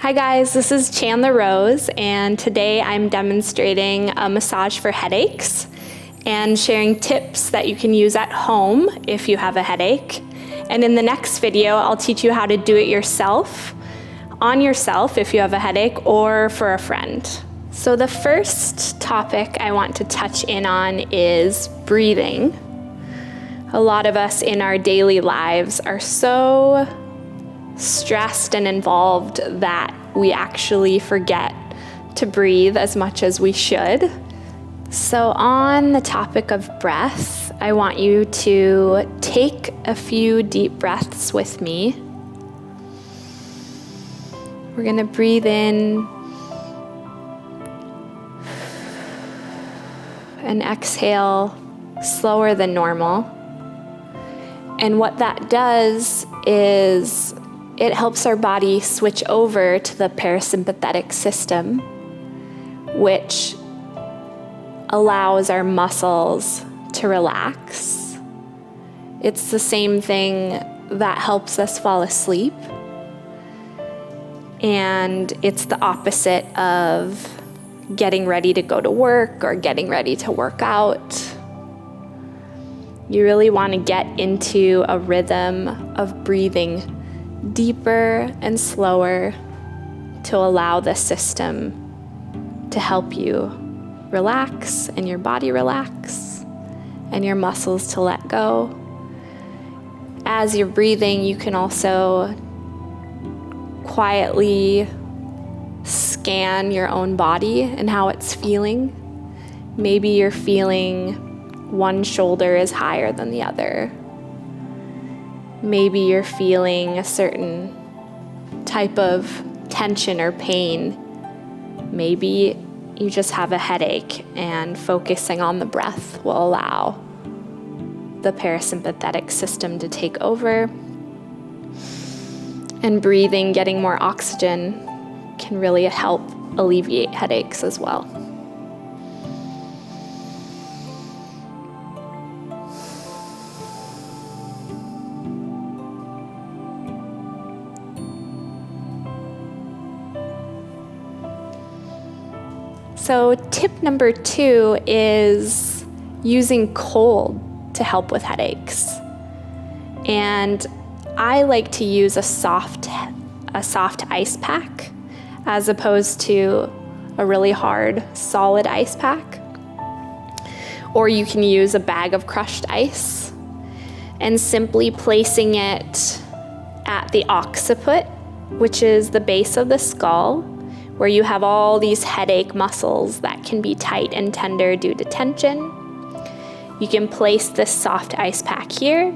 Hi guys, this is Chandler Rose, and today I'm demonstrating a massage for headaches and sharing tips that you can use at home if you have a headache. And in the next video, I'll teach you how to do it yourself, on yourself if you have a headache, or for a friend. So the first topic I want to touch in on is breathing. A lot of us in our daily lives are so stressed and involved that we actually forget to breathe as much as we should. So on the topic of breath, I want you to take a few deep breaths with me. We're going to breathe in and exhale slower than normal. And what that does is it helps our body switch over to the parasympathetic system, which allows our muscles to relax. It's the same thing that helps us fall asleep. And it's the opposite of getting ready to go to work or getting ready to work out. You really want to get into a rhythm of breathing deeper and slower to allow the system to help you relax and your body relax and your muscles to let go. As you're breathing, you can also quietly scan your own body and how it's feeling. Maybe you're feeling one shoulder is higher than the other. Maybe you're feeling a certain type of tension or pain. Maybe you just have a headache, and focusing on the breath will allow the parasympathetic system to take over. And breathing, getting more oxygen, can really help alleviate headaches as well. So tip number 2 is using cold to help with headaches. And I like to use a soft ice pack as opposed to a really hard solid ice pack. Or you can use a bag of crushed ice and simply placing it at the occiput, which is the base of the skull, where you have all these headache muscles that can be tight and tender due to tension. You can place this soft ice pack here,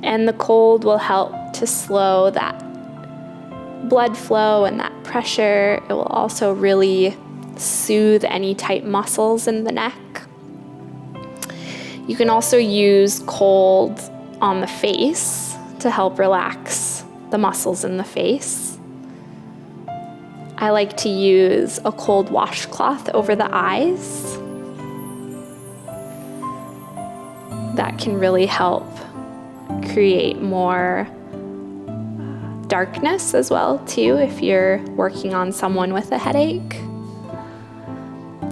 and the cold will help to slow that blood flow and that pressure. It will also really soothe any tight muscles in the neck. You can also use cold on the face to help relax the muscles in the face. I like to use a cold washcloth over the eyes. That can really help create more darkness as well too if you're working on someone with a headache.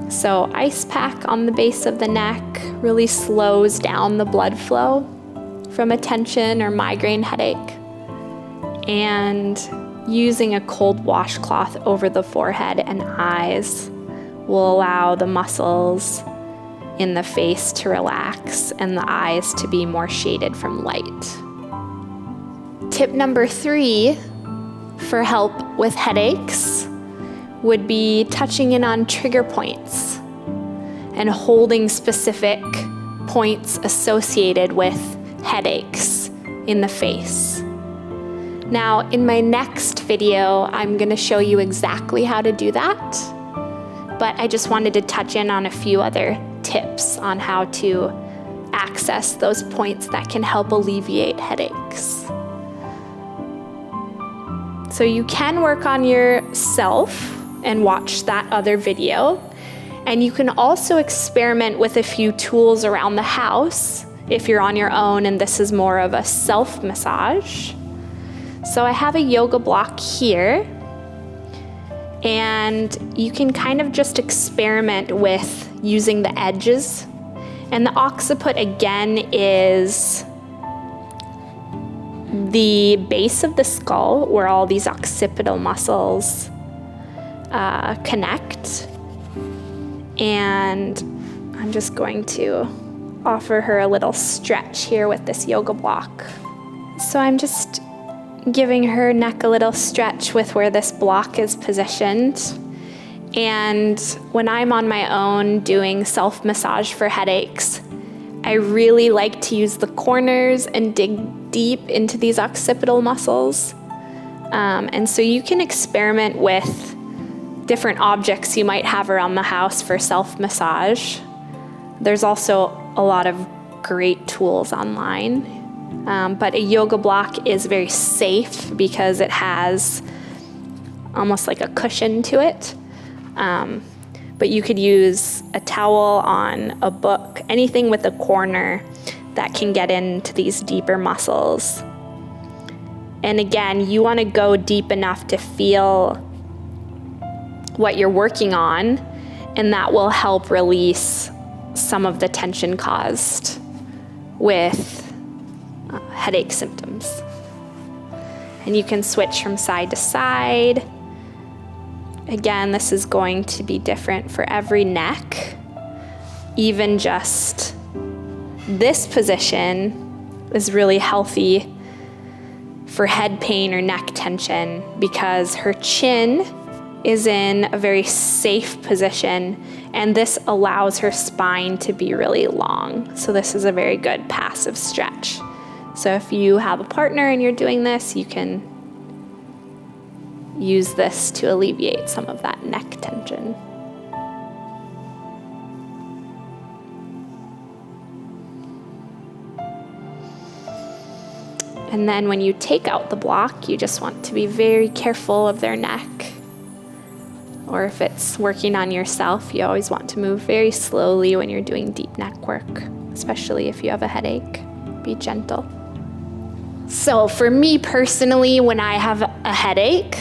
So ice pack on the base of the neck really slows down the blood flow from a tension or migraine headache. And using a cold washcloth over the forehead and eyes will allow the muscles in the face to relax and the eyes to be more shaded from light. Tip number 3 for help with headaches would be touching in on trigger points and holding specific points associated with headaches in the face. Now, in my next video, I'm going to show you exactly how to do that, but I just wanted to touch in on a few other tips on how to access those points that can help alleviate headaches. So you can work on yourself and watch that other video, and you can also experiment with a few tools around the house if you're on your own and this is more of a self-massage. So I have a yoga block here, And you can kind of just experiment with using the edges. And the occiput, again, is the base of the skull where all these occipital muscles connect. And I'm just going to offer her a little stretch here with this yoga block. So I'm just giving her neck a little stretch with where this block is positioned. And when I'm on my own doing self-massage for headaches, I really like to use the corners and dig deep into these occipital muscles. And so you can experiment with different objects you might have around the house for self-massage. There's also a lot of great tools online. But a yoga block is very safe because it has almost like a cushion to it. But you could use a towel on a book, anything with a corner that can get into these deeper muscles. And again, you want to go deep enough to feel what you're working on, and that will help release some of the tension caused with headache symptoms. And you can switch from side to side. Again, this is going to be different for every neck. Even just this position is really healthy for head pain or neck tension because her chin is in a very safe position, and this allows her spine to be really long. So this is a very good passive stretch. So if you have a partner and you're doing this, you can use this to alleviate some of that neck tension. And then when you take out the block, you just want to be very careful of their neck. Or if it's working on yourself, you always want to move very slowly when you're doing deep neck work, especially if you have a headache. Be gentle. So for me personally, when I have a headache,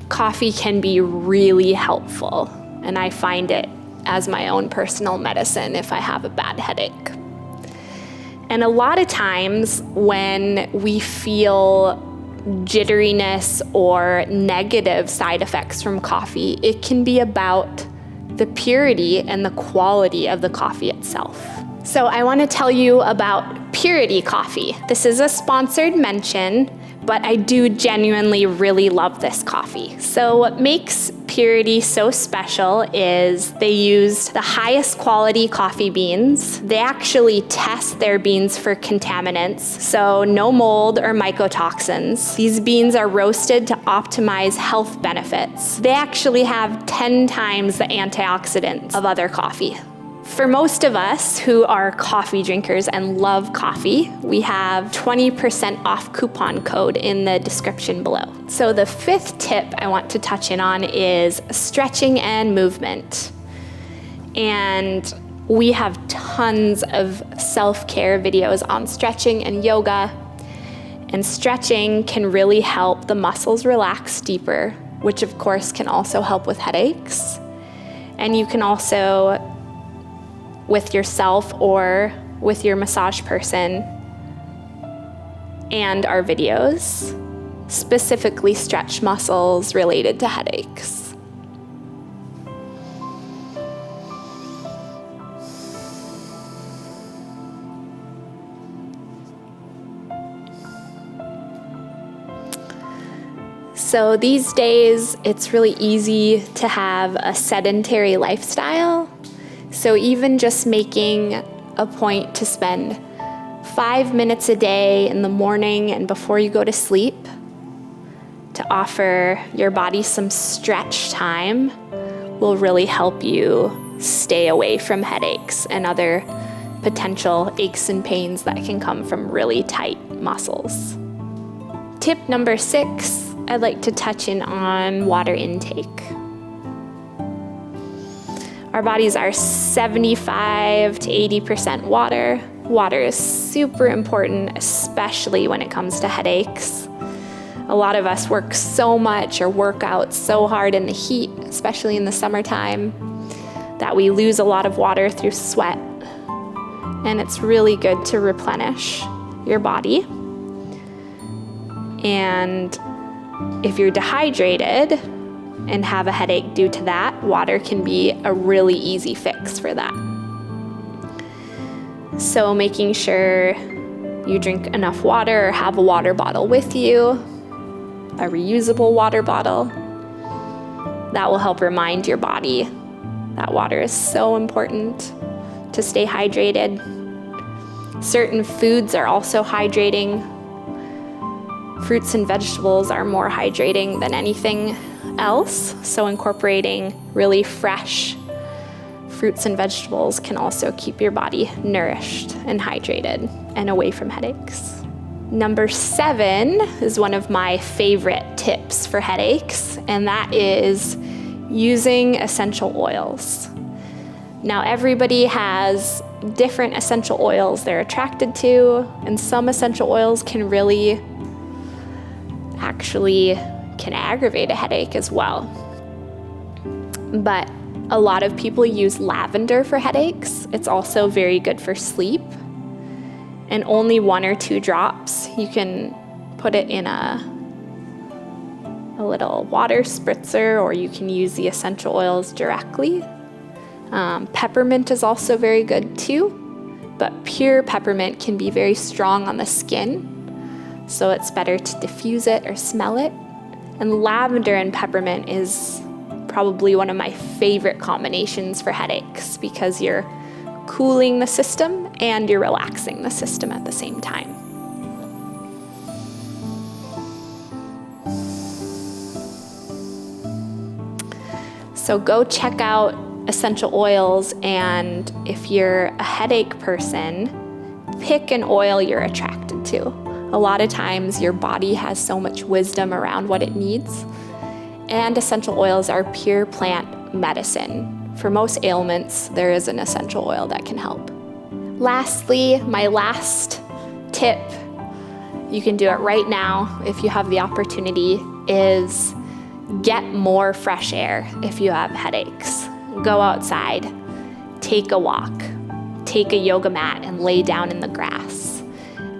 coffee can be really helpful. And I find it as my own personal medicine if I have a bad headache. And a lot of times when we feel jitteriness or negative side effects from coffee, it can be about the purity and the quality of the coffee itself. So I want to tell you about Purity Coffee. This is a sponsored mention, but I do genuinely really love this coffee. So what makes Purity so special is they used the highest quality coffee beans. They actually test their beans for contaminants, so no mold or mycotoxins. These beans are roasted to optimize health benefits. They actually have 10 times the antioxidants of other coffee. For most of us who are coffee drinkers and love coffee, we have 20% off coupon code in the description below. So the fifth tip I want to touch in on is stretching and movement. And we have tons of self-care videos on stretching and yoga. And stretching can really help the muscles relax deeper, which of course can also help with headaches. And you can also, with yourself or with your massage person and our videos, specifically stretch muscles related to headaches. So these days, it's really easy to have a sedentary lifestyle. So even just making a point to spend 5 minutes a day in the morning and before you go to sleep to offer your body some stretch time will really help you stay away from headaches and other potential aches and pains that can come from really tight muscles. Tip number 6, I'd like to touch in on water intake. Our bodies are 75 to 80% water. Water is super important, especially when it comes to headaches. A lot of us work so much or work out so hard in the heat, especially in the summertime, that we lose a lot of water through sweat. And it's really good to replenish your body. And if you're dehydrated and have a headache due to that, water can be a really easy fix for that. So making sure you drink enough water or have a water bottle with you, a reusable water bottle, that will help remind your body that water is so important to stay hydrated. Certain foods are also hydrating. Fruits and vegetables are more hydrating than anything else, so incorporating really fresh fruits and vegetables can also keep your body nourished and hydrated and away from headaches. Number 7 is one of my favorite tips for headaches, and that is using essential oils. Now, everybody has different essential oils they're attracted to, and some essential oils can aggravate a headache as well. But a lot of people use lavender for headaches. It's also very good for sleep. And only 1 or 2 drops. You can put it in a little water spritzer, or you can use the essential oils directly. Peppermint is also very good too, but pure peppermint can be very strong on the skin, so it's better to diffuse it or smell it. And lavender and peppermint is probably one of my favorite combinations for headaches because you're cooling the system and you're relaxing the system at the same time. So go check out essential oils, and if you're a headache person, pick an oil you're attracted to. A lot of times your body has so much wisdom around what it needs, and essential oils are pure plant medicine. For most ailments, there is an essential oil that can help. Lastly, my last tip, you can do it right now if you have the opportunity, is get more fresh air if you have headaches. Go outside, take a walk, take a yoga mat and lay down in the grass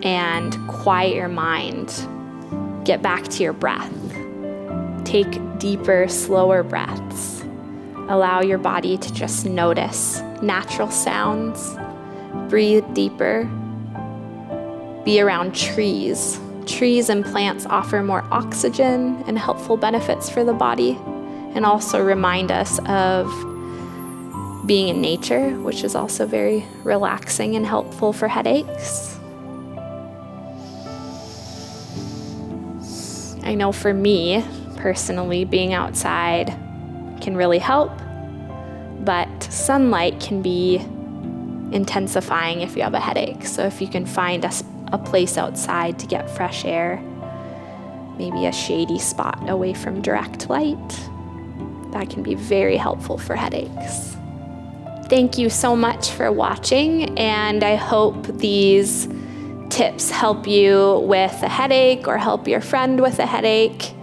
and quiet your mind. Get back to your breath. Take deeper, slower breaths. Allow your body to just notice natural sounds. Breathe deeper. Be around trees. Trees and plants offer more oxygen and helpful benefits for the body, and also remind us of being in nature, which is also very relaxing and helpful for headaches. I know for me, personally, being outside can really help, but sunlight can be intensifying if you have a headache. So if you can find a place outside to get fresh air, maybe a shady spot away from direct light, that can be very helpful for headaches. Thank you so much for watching, and I hope these tips help you with a headache or help your friend with a headache.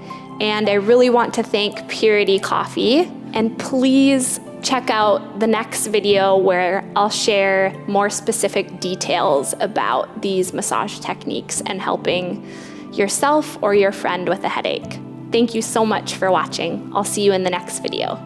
And I really want to thank Purity Coffee, and please check out the next video where I'll share more specific details about these massage techniques and helping yourself or your friend with a headache. Thank you so much for watching. I'll see you in the next video.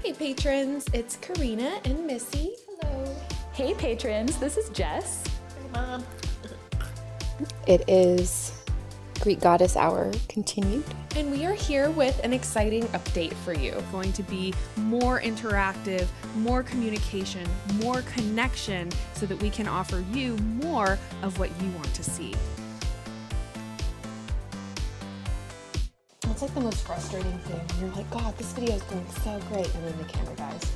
Hey patrons, it's Karina and Missy. Hello. Hey patrons, this is Jess. Hey Mom. It is Greek Goddess Hour continued. And we are here with an exciting update for you. Going to be more interactive, more communication, more connection, so that we can offer you more of what you want to see. It's like the most frustrating thing. You're like, God, this video is going so great, and then the camera dies.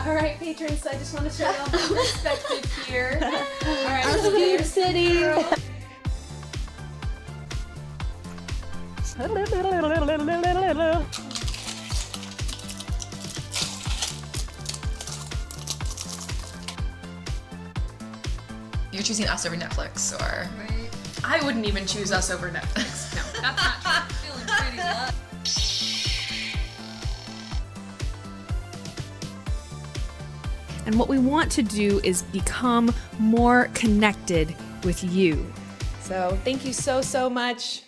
All right, patrons, so I just want to show you all my perspective here. All right, so you're sitting. You're choosing us over Netflix, or? Right. I wouldn't even choose us over Netflix. No, that's not true. Feeling pretty lucky. And what we want to do is become more connected with you. So thank you so much